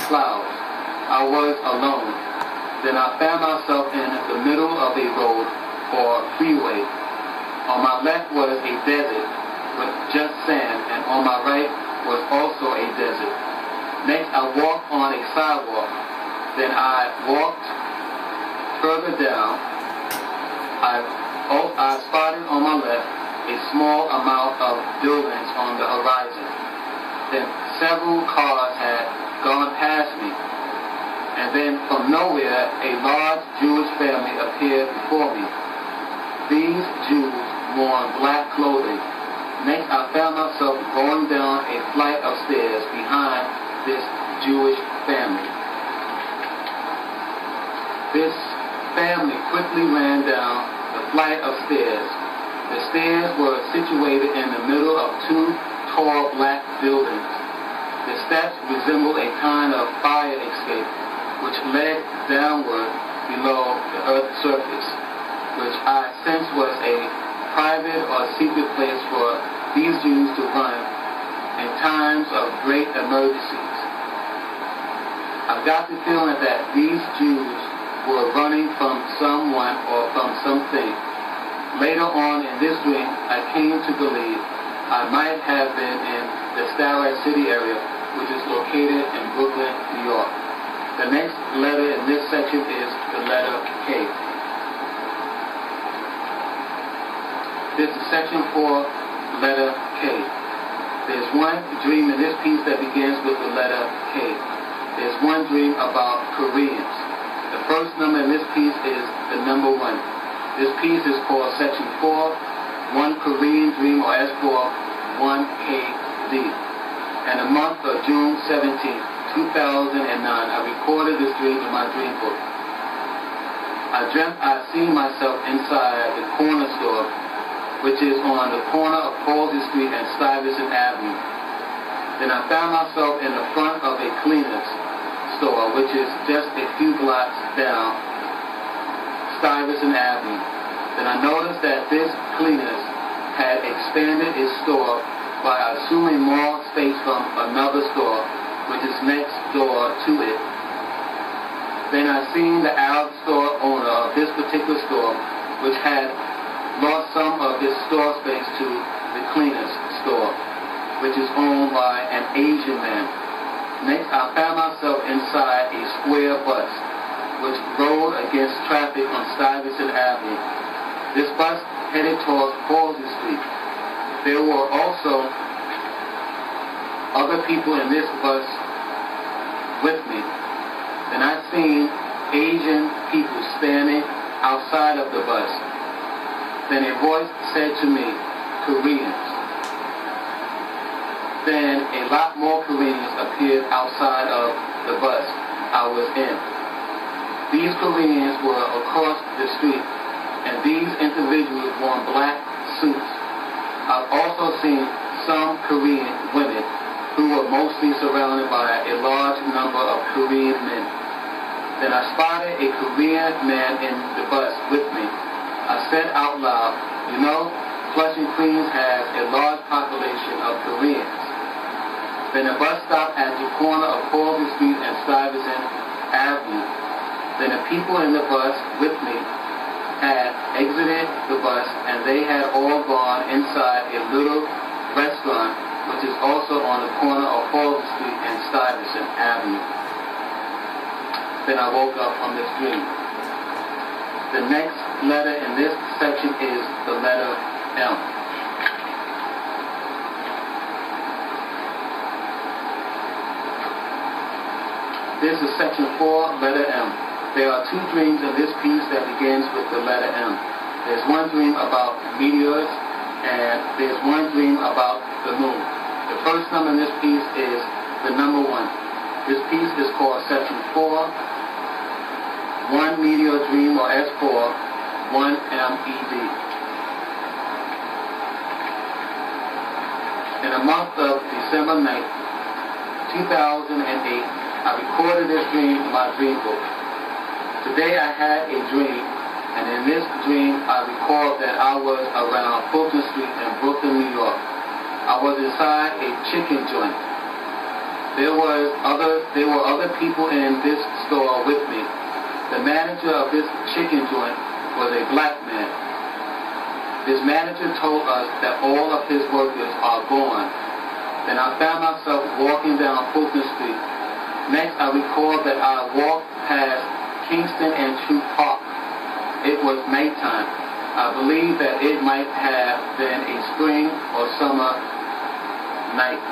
clouds. I was alone. Then I found myself in the middle of a road or freeway. On my left was a desert with just sand, and on my right was also a desert. Next, I walked on a sidewalk. Then I walked further down. I spotted on my left a small amount of buildings on the horizon. Then several cars had gone past me. And then from nowhere, a large Jewish family appeared before me. These Jews wore black clothing. Next, I found myself going down a flight of stairs behind this Jewish family. This family quickly ran down the flight of stairs. The stairs were situated in the middle of two tall black buildings. The steps resembled a kind of fire escape, which led downward below the earth's surface, which I sensed was a private or secret place for these Jews to run in times of great emergencies. I got the feeling that these Jews were running from someone or from something. Later on in this dream, I came to believe I might have been in the Starlight City area, which is located in Brooklyn, New York. The next letter in this section is the letter K. This is section 4, letter K. There's one dream in this piece that begins with the letter K. There's one dream about Koreans. The first number in this piece is the number 1. This piece is called section 4, One Korean Dream, or as called 1KD. And the month of June 17th, 2009, I recorded this dream in my dream book. I dreamt I seen myself inside the corner store, which is on the corner of Palsy Street and Stuyvesant Avenue. Then I found myself in the front of a cleaner's store, which is just a few blocks down Stuyvesant Avenue. Then I noticed that this cleaners had expanded its store by assuming more space from another store, which is next door to it. Then I seen the Arab store owner of this particular store, which had lost some of his store space to the cleaners store, which is owned by an Asian man. Next, I found myself inside a square bus, which rode against traffic on Stuyvesant Avenue. This bus headed towards Palsy Street. There were also other people in this bus with me. Then I seen Asian people standing outside of the bus. Then a voice said to me, Koreans. Then a lot more Koreans appeared outside of the bus I was in. These Koreans were across the street, and these individuals wore black suits. I've also seen some Korean women who were mostly surrounded by a large number of Korean men. Then I spotted a Korean man in the bus with me. I said out loud, you know, Flushing, Queens has a large population of Koreans. Then the bus stopped at the corner of Palsy Street and Stuyvesant Avenue. Then the people in the bus with me had exited the bus, and they had all gone inside a little restaurant, which is also on the corner of Palsy Street and Stuyvesant Avenue. Then I woke up from this dream. The next letter in this section is the letter M. This is section 4, letter M. There are two dreams in this piece that begins with the letter M. There's one dream about meteors, and there's one dream about the moon. The first number in this piece is the number 1. This piece is called section 4, One Meteor Dream, or S4, 1MED. In the month of December 9th, 2008, I recorded this dream in my dream book. Today I had a dream, and in this dream I recalled that I was around Fulton Street in Brooklyn, New York. I was inside a chicken joint. There were other people in this store with me. The manager of this chicken joint was a black man. This manager told us that all of his workers are gone. Then I found myself walking down Fulton Street. Next, I recalled that I walked past Kingston and True Park. It was nighttime. I believe that it might have been a spring or summer night.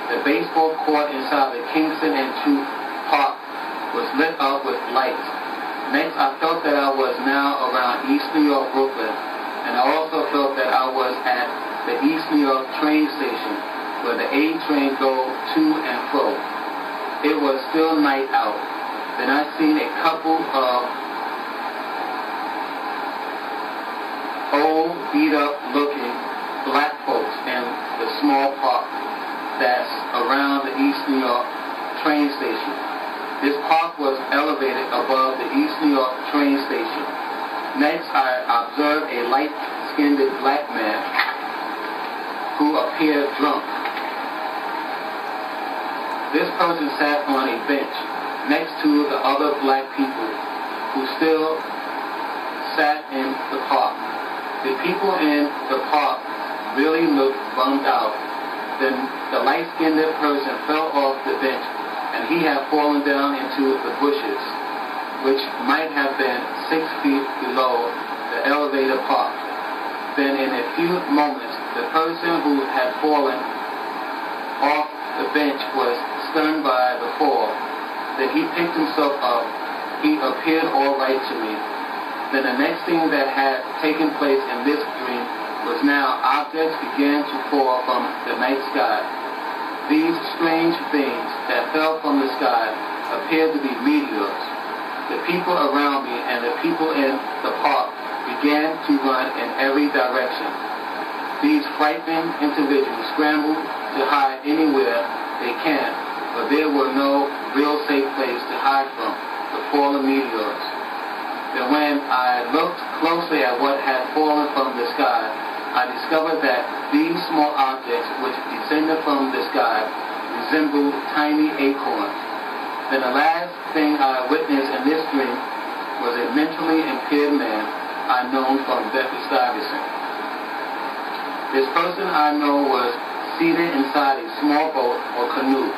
The baseball court inside the Kingston and True Park was lit up with lights. Next, I felt that I was now around East New York, Brooklyn, and I also felt that I was at the East New York train station where the A train goes to and fro. It was still night out. Then I seen a couple of old, beat-up looking black folks in the small park that's around the East New York train station. This park was elevated above the East New York train station. Next, I observed a light-skinned black man who appeared drunk. This person sat on a bench next to the other black people who still sat in the park. The people in the park really looked bummed out. Then the light-skinned person fell off the bench, and he had fallen down into the bushes, which might have been 6 feet below the elevator park. Then in a few moments, the person who had fallen off the bench was stunned by the fall. Then he picked himself up. He appeared all right to me. Then the next thing that had taken place in this dream was now objects began to fall from the night sky. These strange things that fell from the sky appeared to be meteors. The people around me and the people in the park began to run in every direction. These frightened individuals scrambled to hide anywhere they can, but there were no real safe place to hide from the fallen meteors. Then when I looked closely at what had fallen from the sky, I discovered that these small objects which descended from the sky resembled tiny acorns. Then the last thing I witnessed in this dream was a mentally impaired man I known from Bedford-Stuyvesant. This person I know was seated inside a small boat or canoe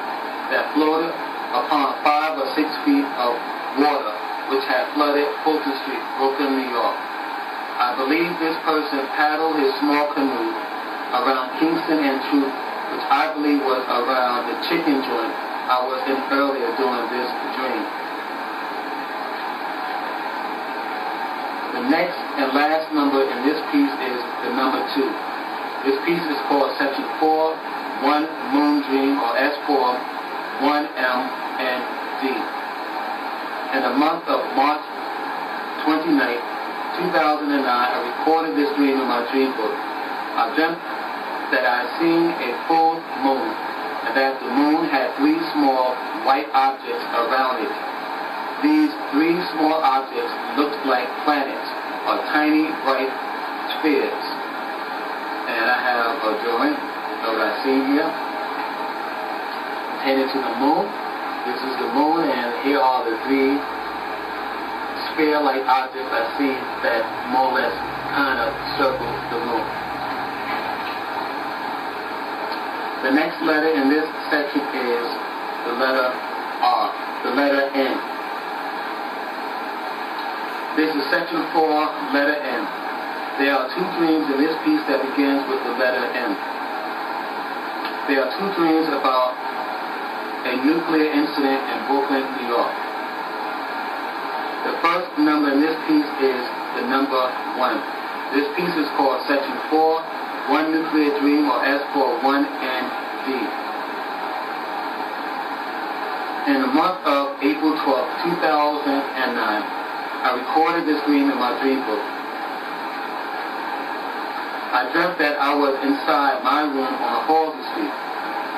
that floated upon 5 or 6 feet of water which had flooded Fulton Street, Brooklyn, New York. I believe this person paddled his small canoe around Kingston and True, which I believe was around the chicken joint I was in earlier during this dream. The next and last number in this piece is the number 2. This piece is called Section 4, 1 Moon Dream, or S4, 1M, and D. In the month of March 29th, 2009, I recorded this dream in my dream book. I dreamt that I seen a full moon, and that the moon had 3 small white objects around it. These 3 small objects looked like planets, or tiny bright spheres. And I have a drawing of what I see here. Headed to the moon. This is the moon, and here are the 3 sphere-like objects I see that more or less kind of circle the moon. The next letter in this section is the letter R, the letter N. This is section 4, letter N. There are 2 dreams in this piece that begins with the letter N. There are 2 dreams about a nuclear incident in Brooklyn, New York. The first number in this piece is the number 1. This piece is called Section 4, 1 Nuclear Dream, or S4, 1 and D. In the month of April 12, 2009, I recorded this dream in my dream book. I dreamt that I was inside my room on Halsey Street.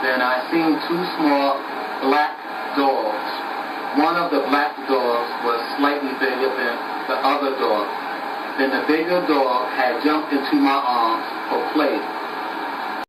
Then I seen 2 small black dogs. One of the black dogs was slightly bigger than the other dog. Then the bigger dog had jumped into my arms for play.